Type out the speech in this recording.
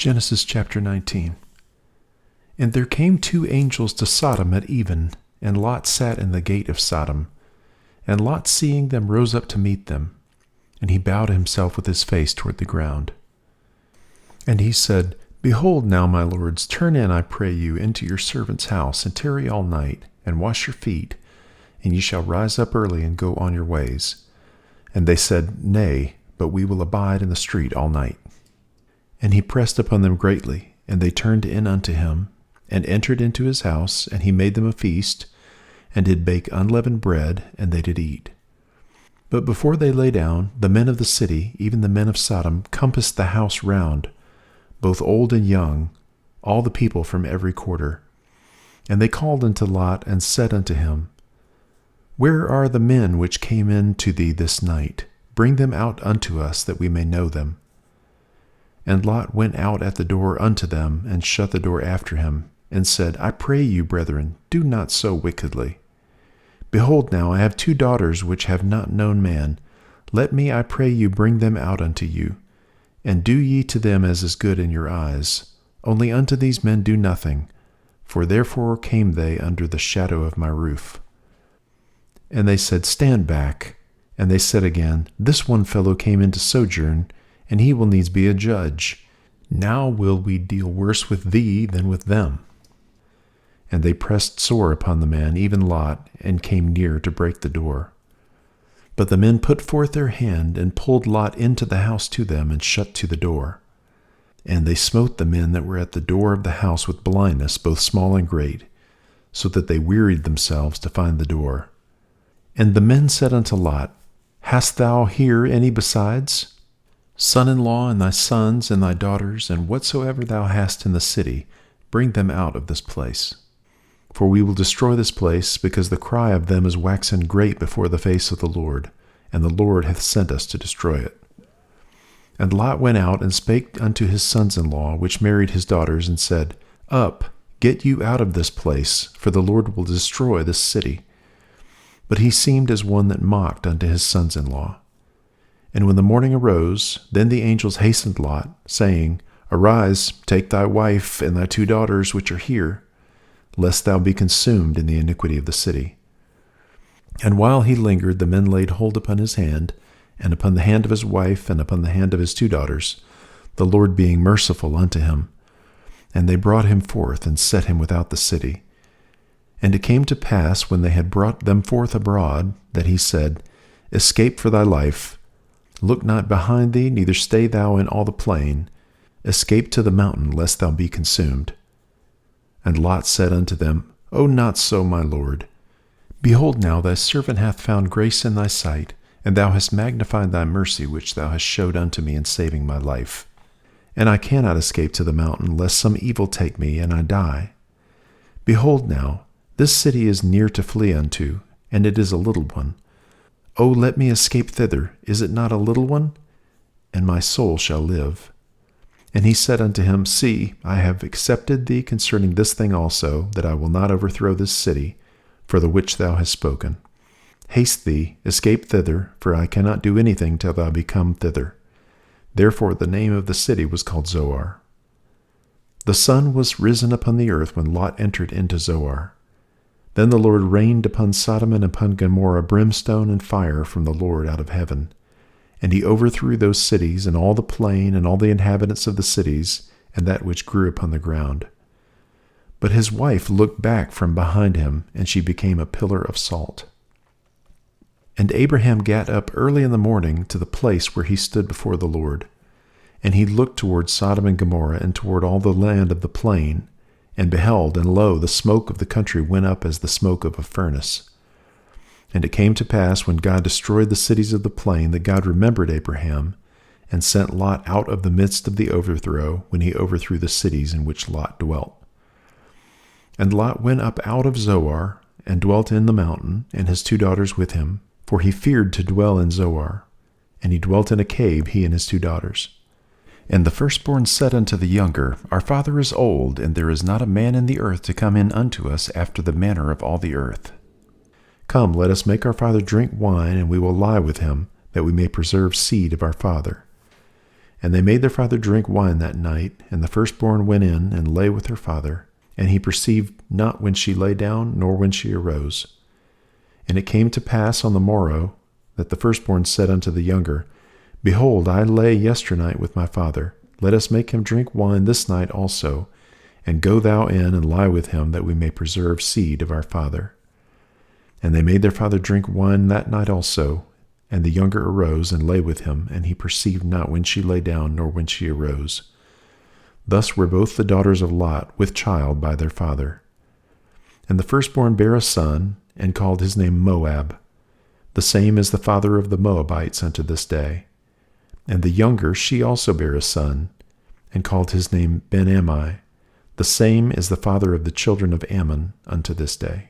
Genesis chapter 19. And there came 2 angels to Sodom at even, and Lot sat in the gate of Sodom. And Lot, seeing them, rose up to meet them. And he bowed himself with his face toward the ground. And he said, Behold now, my lords, turn in, I pray you, into your servant's house, and tarry all night, and wash your feet, and ye shall rise up early and go on your ways. And they said, Nay, but we will abide in the street all night. And he pressed upon them greatly, and they turned in unto him, and entered into his house, and he made them a feast, and did bake unleavened bread, and they did eat. But before they lay down, the men of the city, even the men of Sodom, compassed the house round, both old and young, all the people from every quarter. And they called unto Lot, and said unto him, Where are the men which came in to thee this night? Bring them out unto us, that we may know them. And Lot went out at the door unto them, and shut the door after him, and said, I pray you, brethren, do not so wickedly. Behold now, I have 2 daughters which have not known man. Let me, I pray you, bring them out unto you, and do ye to them as is good in your eyes. Only unto these men do nothing, for therefore came they under the shadow of my roof. And they said, Stand back. And they said again, This one fellow came in to sojourn, and he will needs be a judge. Now will we deal worse with thee than with them. And they pressed sore upon the man, even Lot, and came near to break the door. But the men put forth their hand, and pulled Lot into the house to them, and shut to the door. And they smote the men that were at the door of the house with blindness, both small and great, so that they wearied themselves to find the door. And the men said unto Lot, Hast thou here any besides? Son-in-law, and thy sons, and thy daughters, and whatsoever thou hast in the city, bring them out of this place. For we will destroy this place, because the cry of them is waxen great before the face of the Lord, and the Lord hath sent us to destroy it. And Lot went out, and spake unto his sons-in-law, which married his daughters, and said, Up, get you out of this place, for the Lord will destroy this city. But he seemed as one that mocked unto his sons-in-law. And when the morning arose, then the angels hastened Lot, saying, Arise, take thy wife and thy 2 daughters which are here, lest thou be consumed in the iniquity of the city. And while he lingered, the men laid hold upon his hand, and upon the hand of his wife, and upon the hand of his 2 daughters, the Lord being merciful unto him. And they brought him forth, and set him without the city. And it came to pass, when they had brought them forth abroad, that he said, Escape for thy life. Look not behind thee, neither stay thou in all the plain. Escape to the mountain, lest thou be consumed. And Lot said unto them, O not so, my lord. Behold now, thy servant hath found grace in thy sight, and thou hast magnified thy mercy which thou hast showed unto me in saving my life. And I cannot escape to the mountain, lest some evil take me, and I die. Behold now, this city is near to flee unto, and it is a little one. O let me escape thither, is it not a little one? And my soul shall live. And he said unto him, See, I have accepted thee concerning this thing also, that I will not overthrow this city, for the which thou hast spoken. Haste thee, escape thither, for I cannot do anything till thou be come thither. Therefore the name of the city was called Zoar. The sun was risen upon the earth when Lot entered into Zoar. Then the Lord rained upon Sodom and upon Gomorrah brimstone and fire from the Lord out of heaven. And he overthrew those cities, and all the plain, and all the inhabitants of the cities, and that which grew upon the ground. But his wife looked back from behind him, and she became a pillar of salt. And Abraham gat up early in the morning to the place where he stood before the Lord. And he looked toward Sodom and Gomorrah, and toward all the land of the plain, and beheld, and lo, the smoke of the country went up as the smoke of a furnace. And it came to pass, when God destroyed the cities of the plain, that God remembered Abraham, and sent Lot out of the midst of the overthrow, when he overthrew the cities in which Lot dwelt. And Lot went up out of Zoar, and dwelt in the mountain, and his 2 daughters with him, for he feared to dwell in Zoar. And he dwelt in a cave, he and his 2 daughters. And the firstborn said unto the younger, Our father is old, and there is not a man in the earth to come in unto us after the manner of all the earth. Come, let us make our father drink wine, and we will lie with him, that we may preserve seed of our father. And they made their father drink wine that night, and the firstborn went in and lay with her father. And he perceived not when she lay down, nor when she arose. And it came to pass on the morrow, that the firstborn said unto the younger, Behold, I lay yesternight with my father. Let us make him drink wine this night also, and go thou in and lie with him, that we may preserve seed of our father. And they made their father drink wine that night also. And the younger arose and lay with him, and he perceived not when she lay down, nor when she arose. Thus were both the daughters of Lot with child by their father. And the firstborn bare a son, and called his name Moab. The same is the father of the Moabites unto this day. And the younger she also bare a son, and called his name Ben-Ammi. The same is the father of the children of Ammon unto this day.